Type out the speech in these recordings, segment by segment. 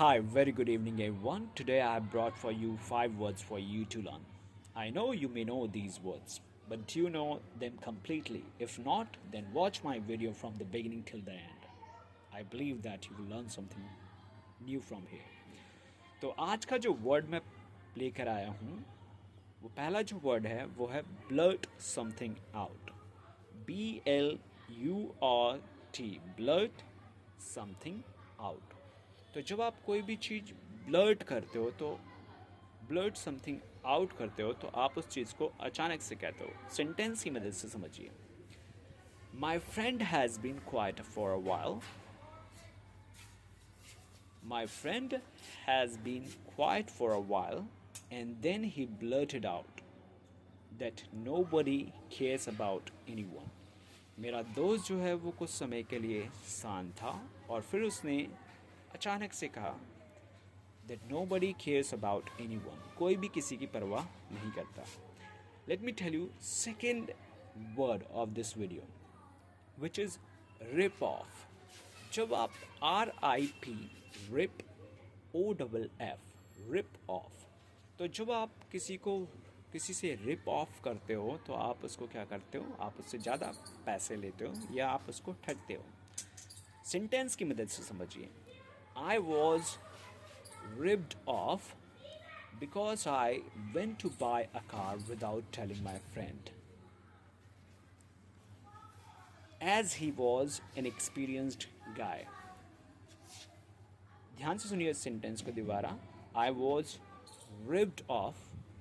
Hi, very good evening, everyone. Today I have brought for you 5 words for you to learn. I know you may know these words, but do you know them completely? If not, then watch my video from the beginning till the end. I believe that you will learn something new from here. तो आज का जो word मैं लेकर आया हूँ वो पहला जो वर्ड है वो है blurt something out. BLURT, blurt something out. तो जब आप कोई भी चीज़ ब्लर्ट करते हो तो ब्लर्ट समथिंग आउट करते हो तो आप उस चीज़ को अचानक से कहते हो. सेंटेंस की मदद से समझिए. My friend has been quite for a while. My friend has been quiet for a while and then he blurted out that nobody cares about anyone. मेरा दोस्त जो है वो कुछ समय के लिए शांत था और फिर उसने अचानक से कहा that nobody cares about anyone. कोई भी किसी की परवाह नहीं करता. Let me tell you second word of this video which is rip off. जब आप RIP rip OFF rip off, तो जब आप किसी से रिप ऑफ करते हो तो आप उसको क्या करते हो, आप उससे ज़्यादा पैसे लेते हो या आप उसको ठगते हो. सेंटेंस की मदद से समझिए. I was ripped off because I went to buy a car without telling my friend as he was an experienced guy. ध्यान से सुनिए इस सेंटेंस को दोबारा. आई वॉज रिप्ड ऑफ,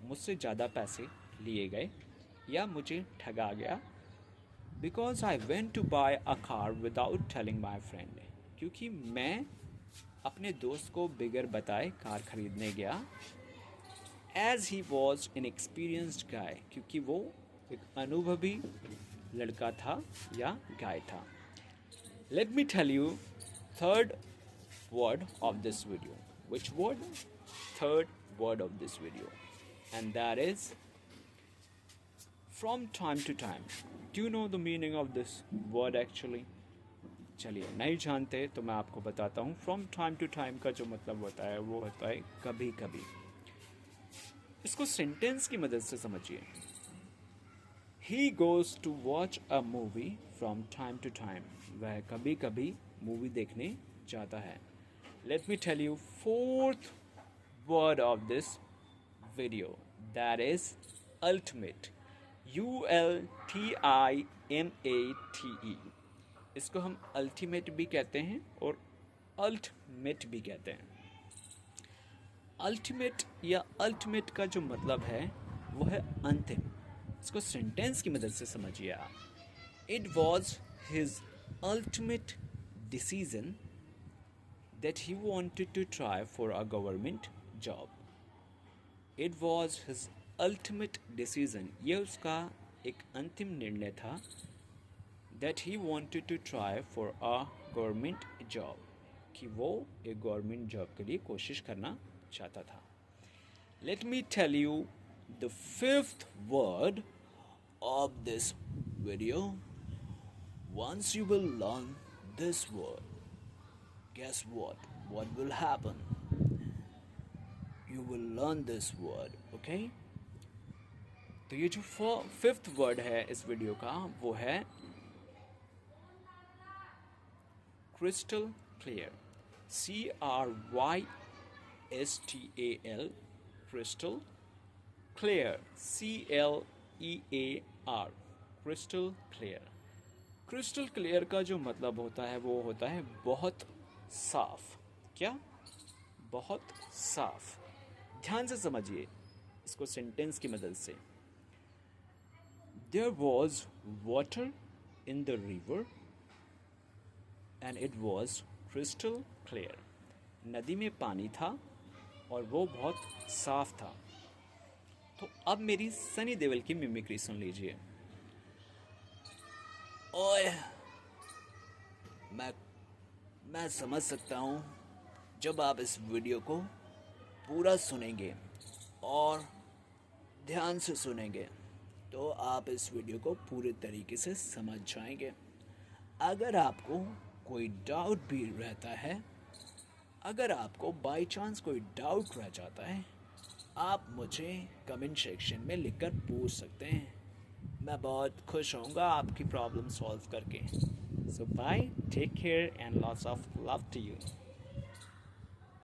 मुझसे ज़्यादा पैसे लिए गए या मुझे ठगा गया. Because I went to buy a car without telling my friend, क्योंकि मैं अपने दोस्त को बिगर बताए कार खरीदने गया. As he was an experienced guy, क्योंकि वो एक अनुभवी लड़का था या गाय था. Let me tell you third word of this video. Which word? Third word of this video, and that is from time to time. Do you know the meaning of this word actually? चलिए, नहीं जानते तो मैं आपको बताता हूँ. From time to time का जो मतलब होता है वो होता है कभी कभी. इसको सेंटेंस की मदद से समझिए. He goes to watch a movie from time to time. वह कभी कभी मूवी देखने जाता है. Let me tell you fourth word of this video, that is ultimate. ULTIMATE. इसको हम अल्टीमेट भी कहते हैं और अल्टमेट भी कहते हैं. अल्टीमेट या अल्टीमेट का जो मतलब है वो है अंतिम. इसको सेंटेंस की मदद से समझिए आप. It was his ultimate decision that he wanted to try for a government job. It was his ultimate decision. ये उसका एक अंतिम निर्णय था. That he wanted to try for a government job. कि वो एक गवर्नमेंट जॉब के लिए कोशिश करना चाहता था. Let me tell you the fifth word of this video. Once you will learn this word, guess what? What will happen? You will learn this word, okay? तो ये जो फिफ्थ वर्ड है इस वीडियो का वो है crystal clear. CRYSTAL, crystal clear. CLEAR, crystal clear. Crystal clear का जो मतलब होता है वो होता है बहुत साफ. क्या? बहुत साफ. ध्यान से समझिए इसको सेंटेंस की मदद से. There was water in the river and it was crystal clear. नदी में पानी था और वो बहुत साफ था. तो अब मेरी सनी देओल की मिमिक्री सुन लीजिए. ओए, मैं समझ सकता हूँ जब आप इस वीडियो को पूरा सुनेंगे और ध्यान से सुनेंगे तो आप इस वीडियो को पूरे तरीके से समझ जाएंगे. अगर आपको कोई डाउट भी रहता है अगर आपको बाई चांस कोई डाउट रह जाता है, आप मुझे कमेंट सेक्शन में लिखकर पूछ सकते हैं। मैं बहुत खुश होऊंगा आपकी प्रॉब्लम सॉल्व करके। So bye, take care and lots of love to you.